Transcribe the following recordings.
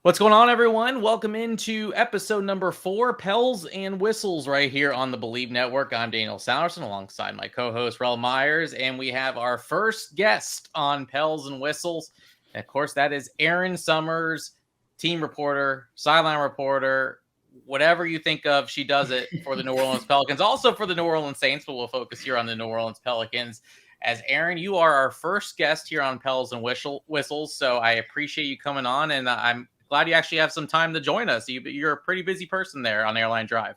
What's going on, everyone? Welcome into episode number 4, Pels and Whistles, right here on the Believe Network. I'm Daniel Sallerson alongside my co-host, Rel Myers, and we have our first guest on Pels and Whistles. And of course, that is Erin Summers, team reporter, sideline reporter, whatever you think of, she does it for the New Orleans Pelicans, also for the New Orleans Saints, but we'll focus here on the New Orleans Pelicans. As Erin, you are our first guest here on Pels and Whistles, so I appreciate you coming on, and I'm glad you actually have some time to join us. You're a pretty busy person there on Airline Drive.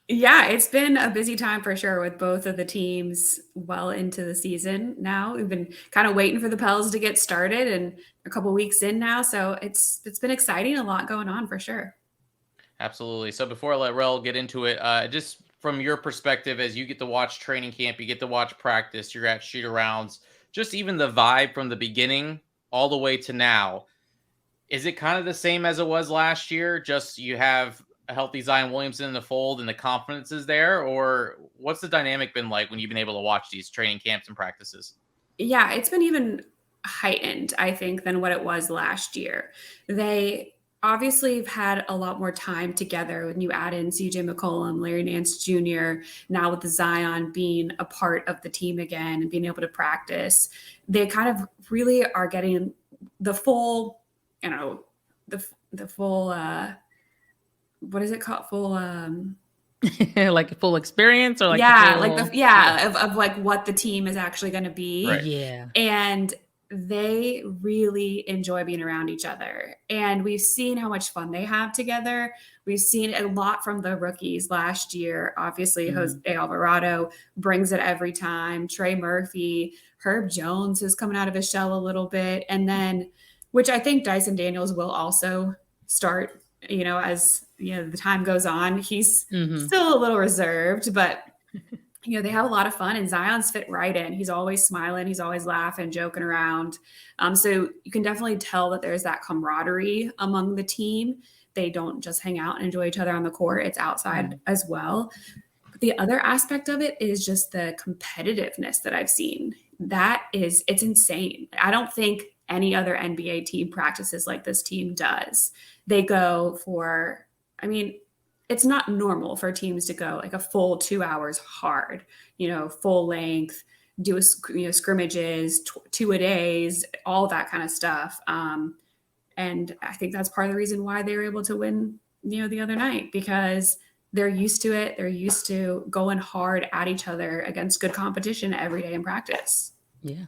Yeah, it's been a busy time for sure with both of the teams well into the season now. We've been kind of waiting for the Pels to get started and a couple weeks in now. So it's been exciting, a lot going on for sure. Absolutely. So before I let Rel get into it, just from your perspective, as you get to watch training camp, you get to watch practice, you're at shoot-arounds, just even the vibe from the beginning all the way to now, is it kind of the same as it was last year? Just you have a healthy Zion Williamson in the fold and the confidence is there? Or what's the dynamic been like when you've been able to watch these training camps and practices? Yeah, it's been even heightened, I think, than what it was last year. They obviously have had a lot more time together when you add in CJ McCollum, Larry Nance Jr., now with the Zion being a part of the team again and being able to practice. They kind of really are getting the full, the full, what is it called? Full, like a full experience or like of like what the team is actually going to be. Right. Yeah. And they really enjoy being around each other. And we've seen how much fun they have together. We've seen a lot from the rookies last year. Obviously, Jose Alvarado brings it every time. Trey Murphy, Herb Jones is coming out of his shell a little bit. And then, which I think Dyson Daniels will also start, as the time goes on. He's still a little reserved, but they have a lot of fun, and Zion's fit right in. He's always smiling. He's always laughing, joking around. So you can definitely tell that there's that camaraderie among the team. They don't just hang out and enjoy each other on the court. It's outside as well. But the other aspect of it is just the competitiveness that I've seen. It's insane. I don't think any other NBA team practices like this team does. They go for, it's not normal for teams to go like a full 2 hours hard, full length, do scrimmages, 2-a-days, all that kind of stuff. And I think that's part of the reason why they were able to win, the other night, because they're used to it. They're used to going hard at each other against good competition every day in practice. Yeah.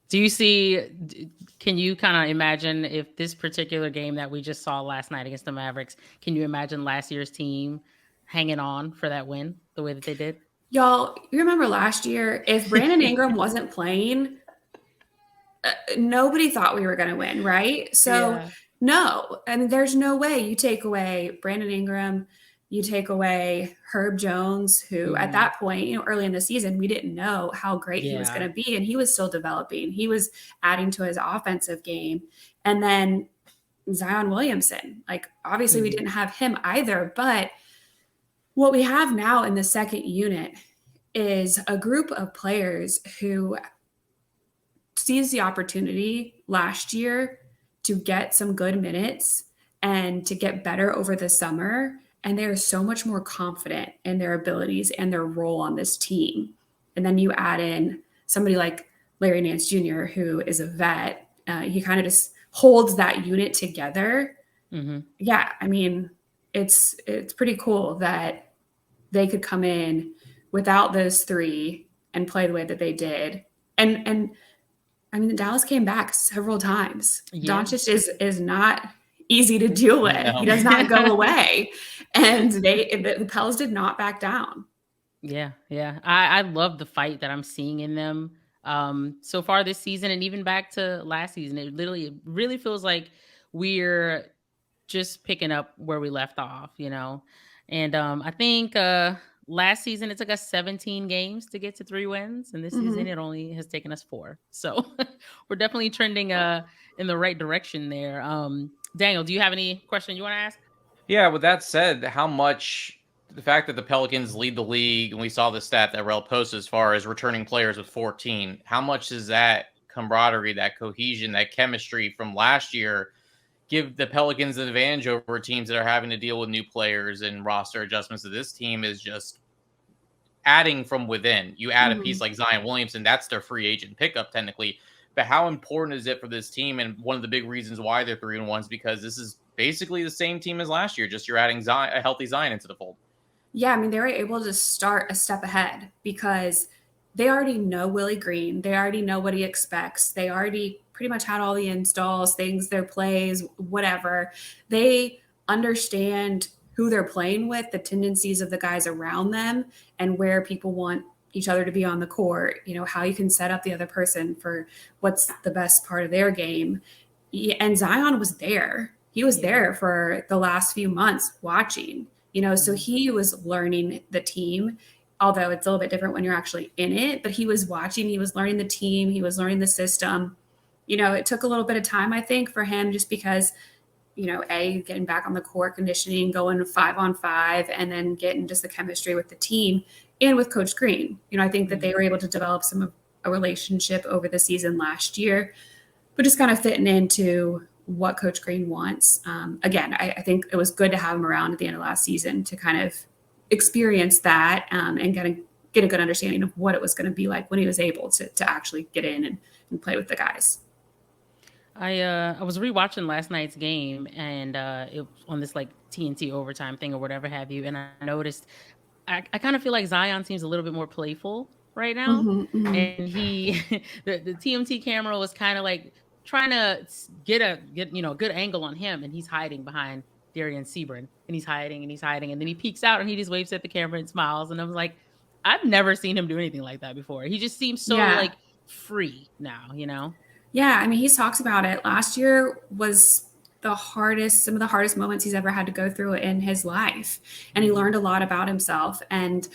Can you kind of imagine if this particular game that we just saw last night against the Mavericks, can you imagine last year's team hanging on for that win the way that they did? Y'all, you remember last year, if Brandon Ingram wasn't playing, nobody thought we were going to win, right? So no, there's no way you take away Brandon Ingram, you take away Herb Jones, who at that point, early in the season, we didn't know how great he was going to be. And he was still developing. He was adding to his offensive game. And then Zion Williamson, obviously we didn't have him either. But what we have now in the second unit is a group of players who seized the opportunity last year to get some good minutes and to get better over the summer. And they are so much more confident in their abilities and their role on this team. And then you add in somebody like Larry Nance Jr., who is a vet. He kind of just holds that unit together. Yeah, it's pretty cool that they could come in without those three and play the way that they did. And Dallas came back several times. Yeah. Doncic is not easy to deal with. No. He does not go away. And the Pels did not back down. Yeah. I love the fight that I'm seeing in them so far this season, and even back to last season. It really feels like we're just picking up where we left off, And I think last season it took us 17 games to get to 3 wins, and this season it only has taken us 4. So we're definitely trending in the right direction there. Daniel, do you have any question you want to ask? Yeah, with that said, how much the fact that the Pelicans lead the league, and we saw the stat that Rel posted as far as returning players with 14, how much is that camaraderie, that cohesion, that chemistry from last year give the Pelicans an advantage over teams that are having to deal with new players and roster adjustments to this team is just adding from within. You add a piece like Zion Williamson, that's their free agent pickup technically. But how important is it for this team? And one of the big reasons why they're 3-1 is because this is basically the same team as last year. Just you're adding Zion, a healthy Zion into the fold. Yeah, I mean, they were able to start a step ahead because they already know Willie Green. They already know what he expects. They already pretty much had all the installs, things, their plays, whatever. They understand who they're playing with, the tendencies of the guys around them, and where people want each other to be on the court, how you can set up the other person for what's the best part of their game. And Zion was there. He was there for the last few months watching. So he was learning the team, although it's a little bit different when you're actually in it, but he was watching, he was learning the team, he was learning the system. It took a little bit of time, I think, for him just because, getting back on the court, conditioning, going 5-on-5, and then getting just the chemistry with the team and with Coach Green. I think that they were able to develop a relationship over the season last year, but just kind of fitting into what Coach Green wants. Again, I think it was good to have him around at the end of last season to kind of experience that and get a good understanding of what it was going to be like when he was able to actually get in and play with the guys. I was rewatching last night's game and it was on this like TNT overtime thing or whatever have you, and I noticed I kind of feel like Zion seems a little bit more playful right now, and he the TMT camera was kind of like trying to get a good angle on him, and he's hiding behind Darian Sebring, and he's hiding, and then he peeks out and he just waves at the camera and smiles, and I was like, I've never seen him do anything like that before. He just seems so like free now, Yeah, I mean, he talks about it. Last year was some of the hardest moments he's ever had to go through in his life, and he learned a lot about himself and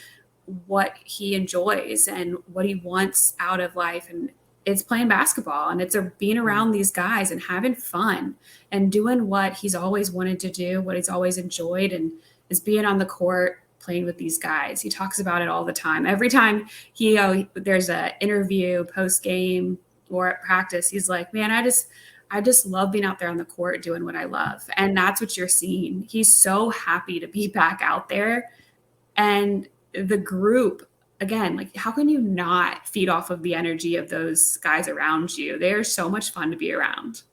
what he enjoys and what he wants out of life. And it's playing basketball, and it's being around these guys and having fun and doing what he's always wanted to do, what he's always enjoyed, and is being on the court playing with these guys. He talks about it all the time. Every time there's an interview post game or at practice, he's like, man, I just love being out there on the court doing what I love. And that's what you're seeing. He's so happy to be back out there. And the group, again, like, how can you not feed off of the energy of those guys around you? They're so much fun to be around.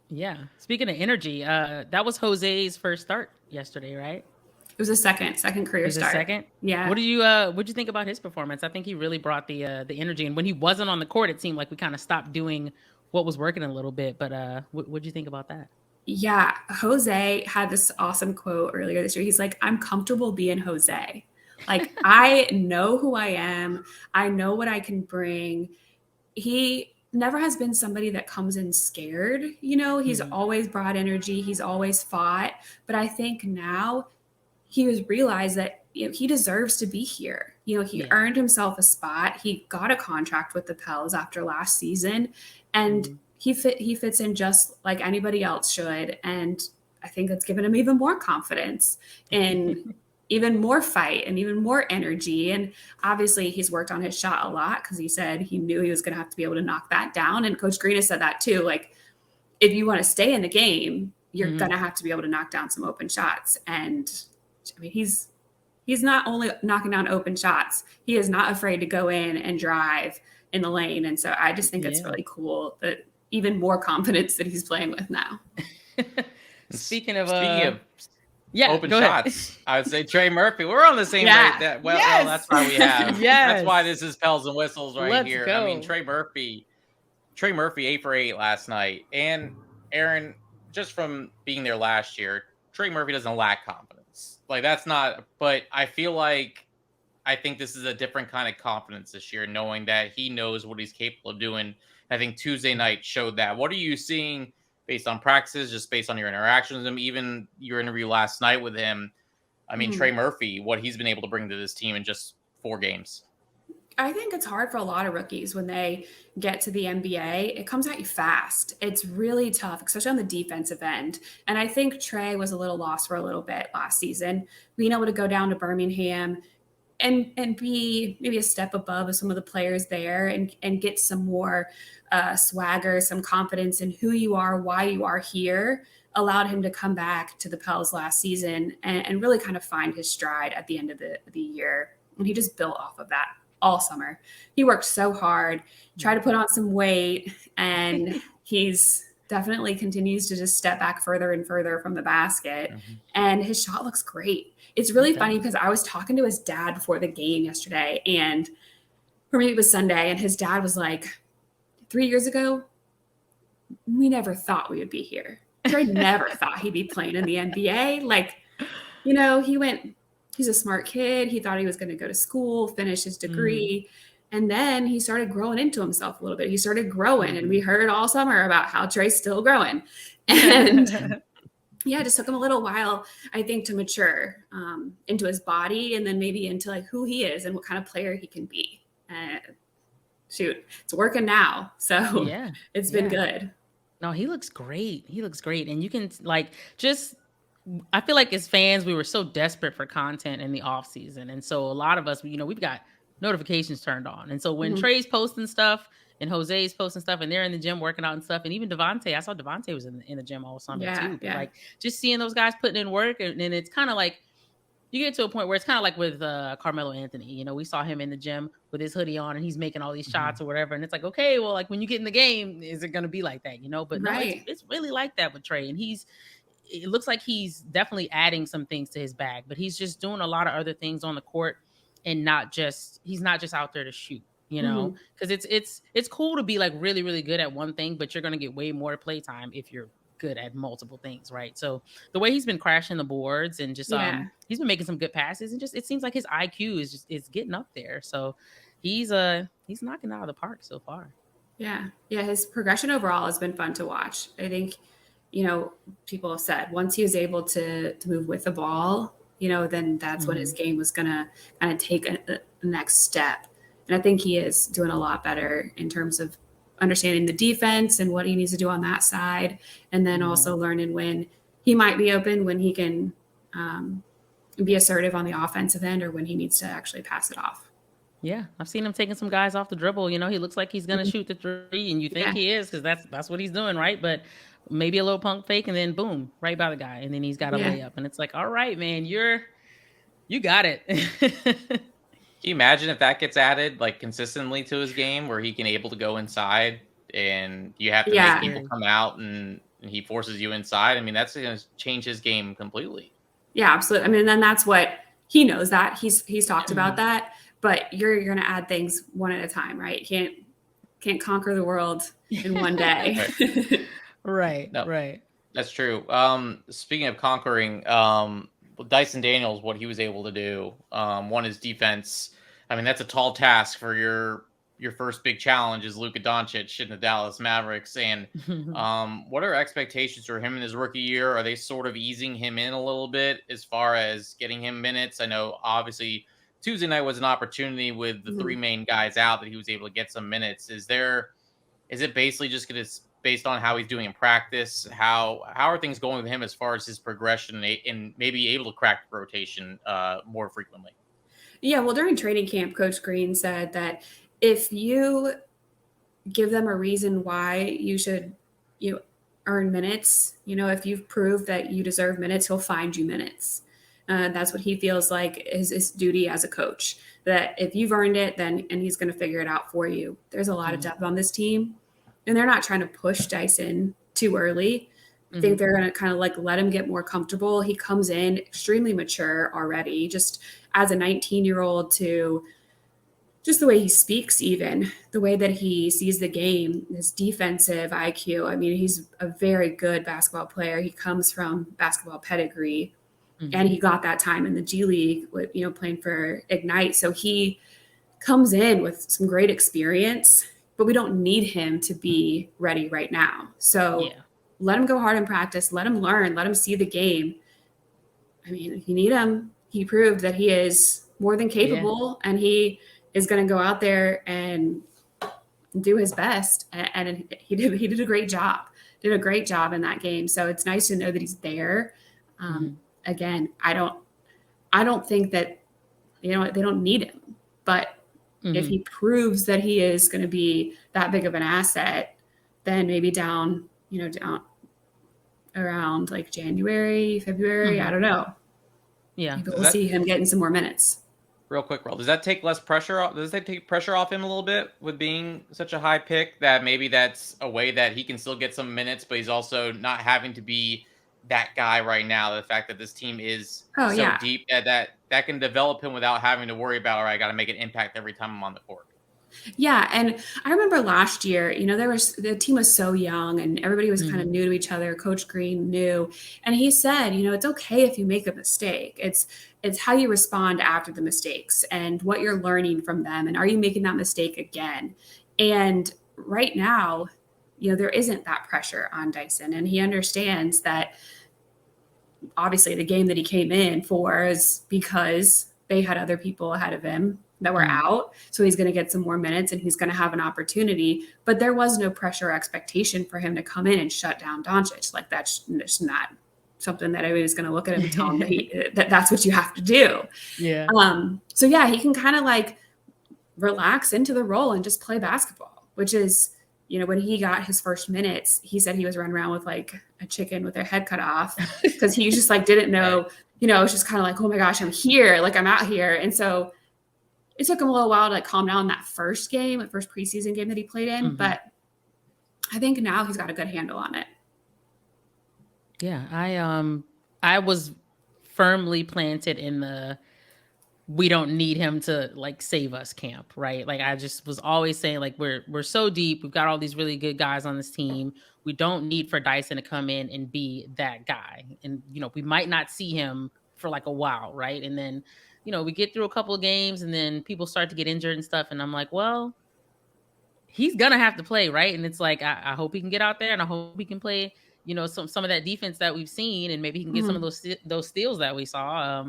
Yeah. Speaking of energy, that was Jose's first start yesterday, right? It was a second career start. Second? Yeah. What'd you think about his performance? I think he really brought the energy, and when he wasn't on the court, it seemed like we kind of stopped doing what was working a little bit. But what'd you think about that? Yeah, Jose had this awesome quote earlier this year. He's like, I'm comfortable being Jose. Like, I know who I am. I know what I can bring. He never has been somebody that comes in scared. He's always brought energy. He's always fought. But I think now he has realized that he deserves to be here. He earned himself a spot. He got a contract with the Pels after last season, and he fits in just like anybody else should. And I think it's given him even more confidence and even more fight and even more energy. And obviously he's worked on his shot a lot because he said he knew he was going to have to be able to knock that down. And Coach Green has said that too. Like, if you want to stay in the game, you're going to have to be able to knock down some open shots. And I mean, he's not only knocking down open shots, he is not afraid to go in and drive in the lane. And so I just think it's really cool that even more confidence that he's playing with now. Speaking of open shots, I would say Trey Murphy. We're on the same rate. Well, that's why we have. That's why this is Pels and Whistles here. Go. I mean, Trey Murphy 8 for 8 last night. And Erin, just from being there last year, Trey Murphy doesn't lack confidence. Like, that's not, but I think this is a different kind of confidence this year, knowing that he knows what he's capable of doing. I think Tuesday night showed that. What are you seeing based on practices, just based on your interactions with him, even your interview last night with him? I mean, Trey Murphy, what he's been able to bring to this team in just 4 games. I think it's hard for a lot of rookies when they get to the NBA. It comes at you fast. It's really tough, especially on the defensive end. And I think Trey was a little lost for a little bit last season. Being able to go down to Birmingham and be maybe a step above some of the players there and get some more swagger, some confidence in who you are, why you are here, allowed him to come back to the Pels last season and really kind of find his stride at the end of the year. And he just built off of that all summer. He worked so hard, tried to put on some weight, and he's definitely continues to just step back further and further from the basket. And his shot looks great. It's really funny because I was talking to his dad before the game yesterday, and for me it was Sunday, and his dad was like, 3 years ago, we never thought we would be here. Trey never thought he'd be playing in the NBA. Like, you know, he's a smart kid. He thought he was going to go to school, finish his degree. And then he started growing into himself a little bit. He started growing, and we heard all summer about how Trey's still growing. And yeah, it just took him a little while, I think, to mature into his body, and then maybe into like who he is and what kind of player he can be. Shoot, it's working now. So Yeah. it's been good. No, he looks great. He looks great. And you can like just, I feel like as fans, we were so desperate for content in the off season. And so a lot of us, you know, we've got notifications turned on. And so when Trey's posting stuff and Jose's posting stuff and they're in the gym working out and stuff, and even Devontae, I saw Devontae was in the gym all summer too. But like just seeing those guys putting in work, and it's kind of like, you get to a point where it's kind of like with Carmelo Anthony. You know, we saw him in the gym with his hoodie on and he's making all these shots or whatever. And it's like, okay, well, like when you get in the game, is it going to be like that? You know, but no, it's really like that with Trey. And it looks like he's definitely adding some things to his bag, but he's just doing a lot of other things on the court and he's not just out there to shoot, you know, because it's cool to be like really, really good at one thing, but you're going to get way more play time if you're good at multiple things, right? So the way he's been crashing the boards and just he's been making some good passes, and just it seems like his IQ is getting up there. So he's knocking out of the park so far. Yeah, his progression overall has been fun to watch. I think, you know, people have said once he was able to move with the ball, you know, then that's when his game was gonna kind of take a next step. And I think he is doing a lot better in terms of understanding the defense and what he needs to do on that side. And then also learning when he might be open, when he can be assertive on the offensive end, or when he needs to actually pass it off. Yeah. I've seen him taking some guys off the dribble. You know, he looks like he's going to shoot the three, and you think he is, because that's what he's doing. Right. But maybe a little pump fake, and then boom, right by the guy. And then he's got a layup, and it's like, all right, man, you got it. Can you imagine if that gets added like consistently to his game, where he can able to go inside and you have to make people come out and he forces you inside? I mean, that's going to change his game completely. Yeah, absolutely. I mean, then that's what he knows, that he's talked about that, but you're going to add things one at a time, right? You can't conquer the world in one day. Right. No, right. That's true. Speaking of conquering, Dyson Daniels, what he was able to do, one, his defense. I mean, that's a tall task for your first big challenge is Luka Doncic in the Dallas Mavericks. And what are expectations for him in his rookie year? Are they sort of easing him in a little bit as far as getting him minutes? I know obviously Tuesday night was an opportunity with the three main guys out that he was able to get some minutes. Is it basically just going to, based on how he's doing in practice, how are things going with him as far as his progression and maybe able to crack the rotation more frequently? Yeah, well, during training camp, Coach Green said that if you give them a reason why you should earn minutes, you know, if you've proved that you deserve minutes, he'll find you minutes. That's what he feels like is his duty as a coach, that if you've earned it, and he's going to figure it out for you. There's a lot of depth on this team, and they're not trying to push Dyson too early. I think they're going to kind of like let him get more comfortable. He comes in extremely mature already, just as a 19-year-old, to just the way he speaks, even the way that he sees the game, his defensive IQ. I mean, he's a very good basketball player. He comes from basketball pedigree, and he got that time in the G League with, you know, playing for Ignite. So he comes in with some great experience, but we don't need him to be ready right now. So let him go hard in practice. Let him learn. Let him see the game. I mean, if you need him, he proved that he is more than capable, and he is going to go out there and do his best. And he did a great job. Did a great job in that game. So it's nice to know that he's there. Again, I don't think that, you know, they don't need him, but if he proves that he is going to be that big of an asset, then maybe down around like January, February. I don't know. Yeah. Maybe we'll see him getting some more minutes. Real quick, Roll. Does that take less pressure off? Does that take pressure off him a little bit with being such a high pick? That maybe that's a way that he can still get some minutes, but he's also not having to be that guy right now. The fact that this team is so deep that can develop him without having to worry about, all right, I got to make an impact every time I'm on the court. Yeah, and I remember last year, the team was so young and everybody was kind of new to each other. Coach Green knew, and he said, it's okay if you make a mistake. It's how you respond after the mistakes and what you're learning from them, and are you making that mistake again? And right now, there isn't that pressure on Dyson, and he understands that. Obviously, the game that he came in for is because they had other people ahead of him that were out. So he's going to get some more minutes and he's going to have an opportunity. But there was no pressure or expectation for him to come in and shut down Doncic. Like that's not something that everybody's going to look at him and tell him that's what you have to do. Yeah. So yeah, he can kind of like relax into the role and just play basketball, which is, when he got his first minutes, he said he was running around with like a chicken with their head cut off because he just like didn't know, it was just kind of like, oh my gosh, I'm here. Like I'm out here. And so it took him a little while to like calm down that first game, the first preseason game that he played in. But I think now he's got a good handle on it. Yeah. I was firmly planted in the, we don't need him to like save us camp, right? Like I just was always saying like, we're so deep. We've got all these really good guys on this team. We don't need for Dyson to come in and be that guy. And, we might not see him for like a while. Right. And then, we get through a couple of games and then people start to get injured and stuff. And I'm like, well, he's going to have to play. Right. And it's like, I hope he can get out there and I hope he can play, some of that defense that we've seen, and maybe he can get some of those steals that we saw,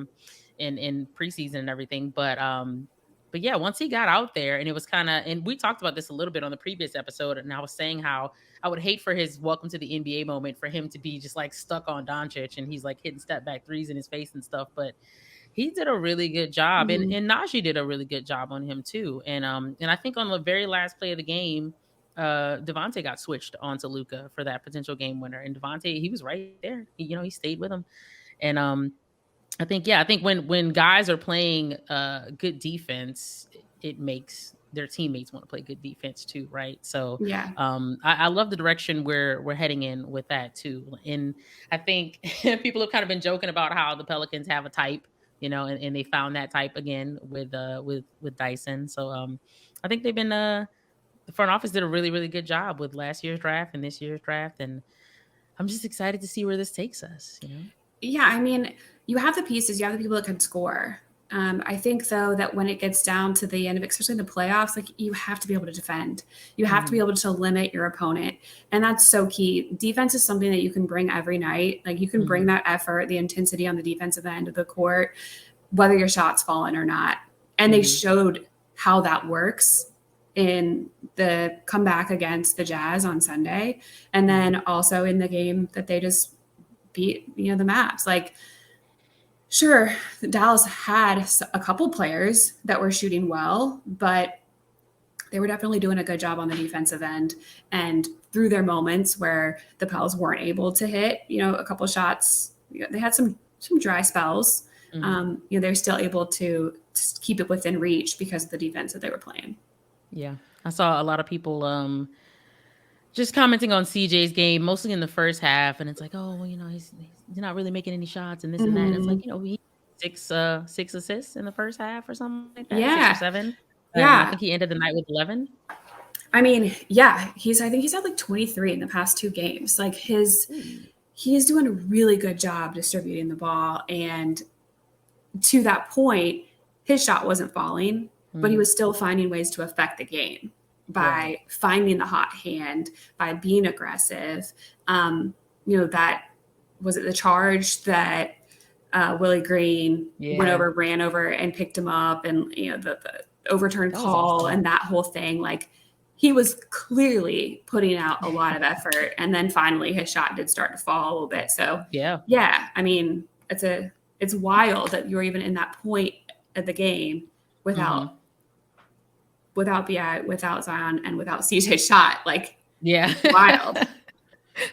in preseason and everything. But yeah, once he got out there and it was kind of, and we talked about this a little bit on the previous episode, and I was saying how I would hate for his welcome to the NBA moment for him to be just like stuck on Doncic and he's like hitting step back threes in his face and stuff. But he did a really good job, and Najee did a really good job on him too. And I think on the very last play of the game, Devontae got switched onto Luka for that potential game winner, and Devontae, he was right there. He stayed with him, and I think when guys are playing good defense, it makes their teammates want to play good defense too, right? So yeah, I love the direction we're heading in with that too. And I think people have kind of been joking about how the Pelicans have a type, and they found that type again with Dyson. So I think they've been the front office did a really, really good job with last year's draft and this year's draft, and I'm just excited to see where this takes us. Yeah, I mean, you have the pieces, you have the people that can score. I think, though, that when it gets down to the end of it, especially in the playoffs, like you have to be able to defend. You have to be able to limit your opponent. And that's so key. Defense is something that you can bring every night. Like you can bring that effort, the intensity on the defensive end of the court, whether your shot's fallen or not. And they showed how that works in the comeback against the Jazz on Sunday. And then also in the game that they just beat, the Mavs. Like, sure, Dallas had a couple players that were shooting well, but they were definitely doing a good job on the defensive end. And through their moments where the Pels weren't able to hit, a couple shots, they had some dry spells. They're still able to keep it within reach because of the defense that they were playing. Yeah, I saw a lot of people just commenting on CJ's game, mostly in the first half, and it's like, oh, well, he's not really making any shots and this and that. And it's like, he 6 assists in the first half or something like that. Yeah. 6 or 7. Yeah. I think he ended the night with 11. I mean, yeah, I think he's had like 23 in the past 2 games. Like he's doing a really good job distributing the ball. And to that point, his shot wasn't falling, but he was still finding ways to affect the game by finding the hot hand, by being aggressive. That was it the charge that Willie Green ran over and picked him up, and the overturned call and that whole thing. Like he was clearly putting out a lot of effort, and then finally his shot did start to fall a little bit. So yeah. I mean, it's wild that you're even in that point of the game without Zion and without CJ's shot. Like wild.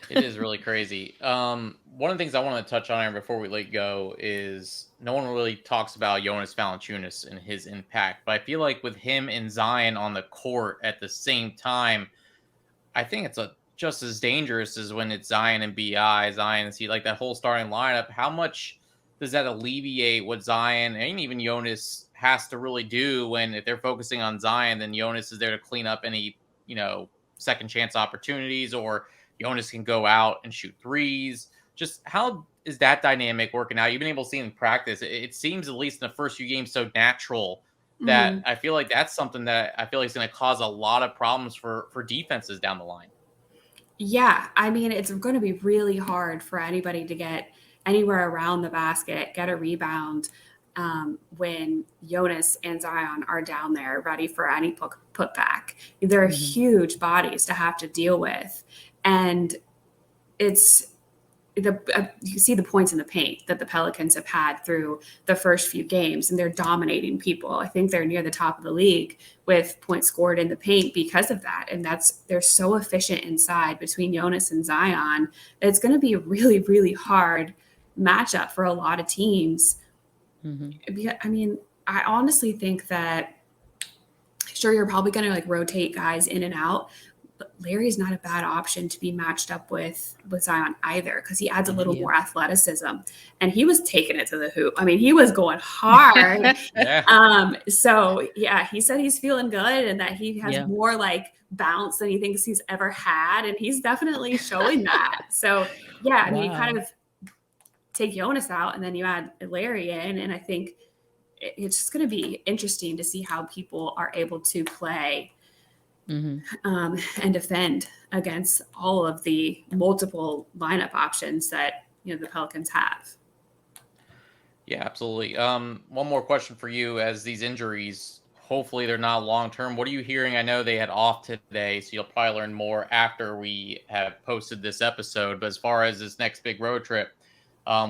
It is really crazy. One of the things I want to touch on before we let go is no one really talks about Jonas Valanciunas and his impact, but I feel like with him and Zion on the court at the same time, I think it's just as dangerous as when it's Zion and Bi, Zion and C, like that whole starting lineup. How much does that alleviate what Zion and even Jonas has to really do when if they're focusing on Zion, then Jonas is there to clean up any, second chance opportunities, or Jonas can go out and shoot threes. Just how is that dynamic working out? You've been able to see in practice. It seems, at least in the first few games, so natural that Mhm. I feel like that's something that I feel like is going to cause a lot of problems for defenses down the line. Yeah, I mean, it's going to be really hard for anybody to get anywhere around the basket, get a rebound when Jonas and Zion are down there ready for any putback. They're Mhm. huge bodies to have to deal with. And it's you see the points in the paint that the Pelicans have had through the first few games, and they're dominating people. I think they're near the top of the league with points scored in the paint because of that. And they're so efficient inside between Jonas and Zion. It's going to be a really, really hard matchup for a lot of teams. Mhm. I mean, I honestly think that sure, you're probably going to like rotate guys in and out, but Larry's not a bad option to be matched up with Zion either, because he adds a little Yeah. more athleticism, and he was taking it to the hoop. I mean, he was going hard. Yeah. So yeah, he said he's feeling good and that he has Yeah. more like bounce than he thinks he's ever had, and he's definitely showing that. So yeah, I mean, you kind Wow. of take Jonas out and then you add Larry in, and I think it's just going to be interesting to see how people are able to play Mhm. and defend against all of the multiple lineup options that the Pelicans have. Yeah, absolutely. One more question for you: as these injuries, hopefully they're not long term. What are you hearing? I know they had off today, so you'll probably learn more after we have posted this episode. But as far as this next big road trip,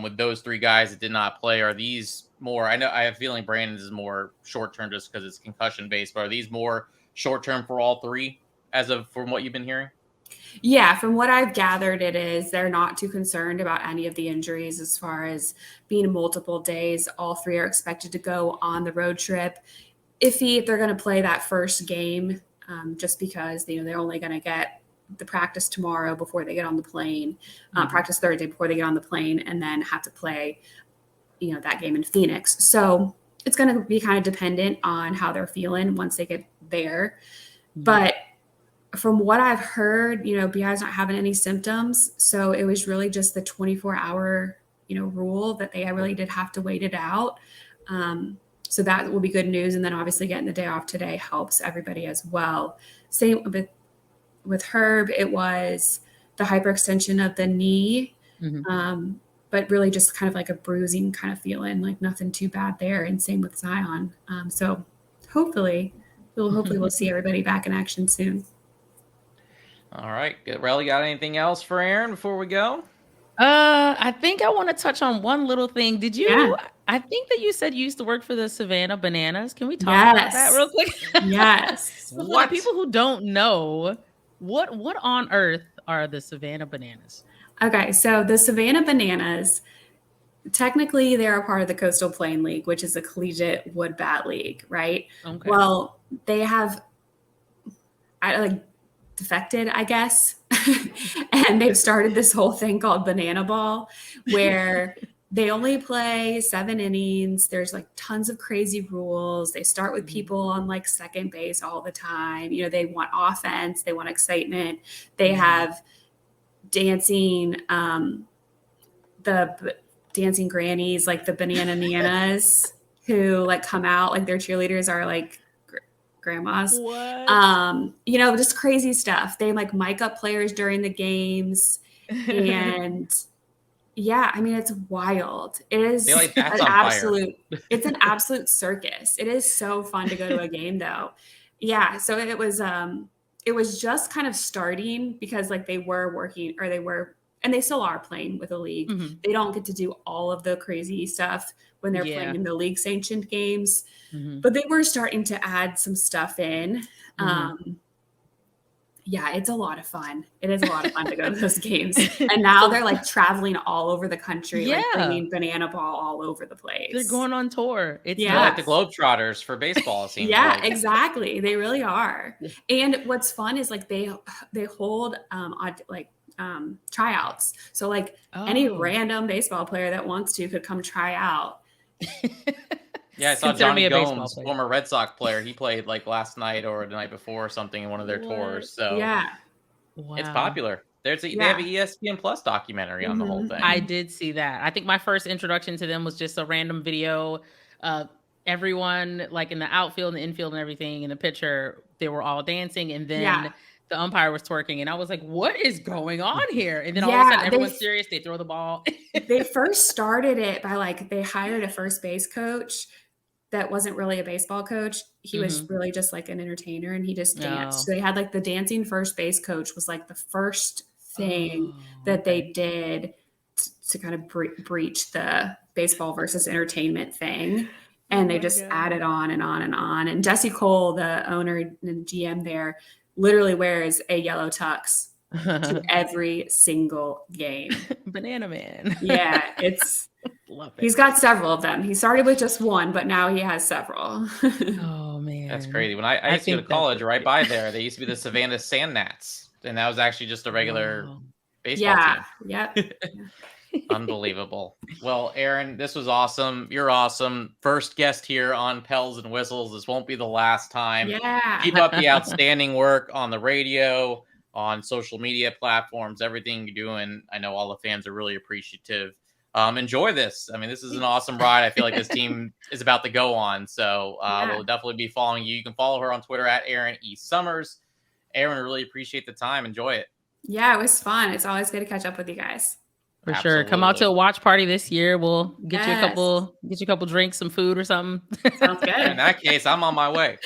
with those three guys that did not play, are these more? I know I have a feeling Brandon's is more short term just because it's concussion based. But are these more short term for all three, as of from what you've been hearing? Yeah, from what I've gathered, it is they're not too concerned about any of the injuries as far as being multiple days. All three are expected to go on the road trip. If they're going to play that first game, just because they're only going to get the practice tomorrow before they get on the plane, Mhm. practice Thursday before they get on the plane, and then have to play that game in Phoenix. So it's going to be kind of dependent on how they're feeling once they get there. Mhm. But from what I've heard, BI's not having any symptoms. So it was really just the 24-hour, rule that they really did have to wait it out. So that will be good news. And then obviously getting the day off today helps everybody as well. Same with Herb, it was the hyperextension of the knee. Mhm. But really just kind of like a bruising kind of feeling, like nothing too bad there. And same with Zion. So hopefully we'll see everybody back in action soon. All right, good. Relly, got anything else for Aaron before we go? I think I want to touch on one little thing. Yeah. I think that you said you used to work for the Savannah Bananas. Can we talk about that Yes. real quick? Yes. So for the What? people who don't know, what on earth are the Savannah Bananas? Okay. So the Savannah Bananas, technically they're a part of the Coastal Plain League, which is a collegiate wood bat league, right? Okay. Well, they have defected, I guess. And they've started this whole thing called Banana Ball, where they only play 7 innings. There's like tons of crazy rules. They start with Mhm. people on like second base all the time. They want offense, they want excitement. They Mhm. have dancing, the dancing grannies, like the banana nanas, who like come out, like their cheerleaders are like grandmas. What? Just crazy stuff. They like mic up players during the games. And yeah, I mean, it's wild. It They is like bats on fire. it's an absolute circus. It is so fun to go to a game though. Yeah. So it was just kind of starting because like they were working, or they were, and they still are playing with a league. Mhm. They don't get to do all of the crazy stuff when they're playing Yeah. in the league sanctioned games, Mhm. but they were starting to add some stuff in. Mhm. Um, Yeah, it's a lot of fun. It is a lot of fun to go to those games. And now they're like traveling all over the country, like bringing banana ball all over the place. They're going on tour. It's They're like the Globetrotters for baseball, it seems like. Exactly. They really are. And what's fun is like they hold tryouts. So like any random baseball player that wants to could come try out. Yeah, I saw Johnny Gomes, former Red Sox player. He played like last night or the night before or something in one of their tours. So it's popular. They have an ESPN Plus documentary on the whole thing. I did see that. I think my first introduction to them was just a random video. Everyone like in the outfield and the infield and everything in the picture, they were all dancing, and then the umpire was twerking, and I was like, what is going on here? And then all of a sudden everyone's serious. They throw the ball. They first started it by like, they hired a first base coach that wasn't really a baseball coach. He was really just like an entertainer, and he just danced. So they had like the dancing first base coach was like the first thing that they did to kind of breach the baseball versus entertainment thing. And they just added on and on and on. And Jesse Cole, the owner and GM there, literally wears a yellow tux to every single game. Banana Man. Yeah, he's got several of them. He started with just one, but now he has several. Oh man, that's crazy. When I used to go to college right by there, they used to be the Savannah Sand Gnats, and that was actually just a regular baseball team. Yep. Unbelievable. Well, Erin, this was awesome. You're awesome. First guest here on Pels and Whistles. This won't be the last time. Yeah. Keep up the outstanding work on the radio, on social media platforms, everything you're doing. I know all the fans are really appreciative. Enjoy this. I mean, this is an awesome ride. I feel like this team is about to go on. So we'll definitely be following you. You can follow her on Twitter at Erin Summers. Erin, really appreciate the time. Enjoy it. Yeah, it was fun. It's always good to catch up with you guys. For sure. Come out to a watch party this year. We'll get you a couple drinks, some food or something. Sounds good. In that case, I'm on my way.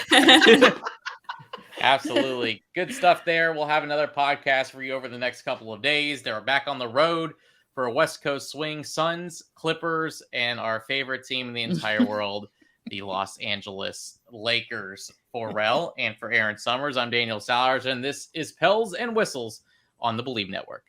Absolutely. Good stuff there. We'll have another podcast for you over the next couple of days. They're back on the road for a West Coast swing. Suns, Clippers, and our favorite team in the entire world, the Los Angeles Lakers. For Rel and for Erin Summers, I'm Daniel Sallerson. This is Pels and Whistles on the Believe Network.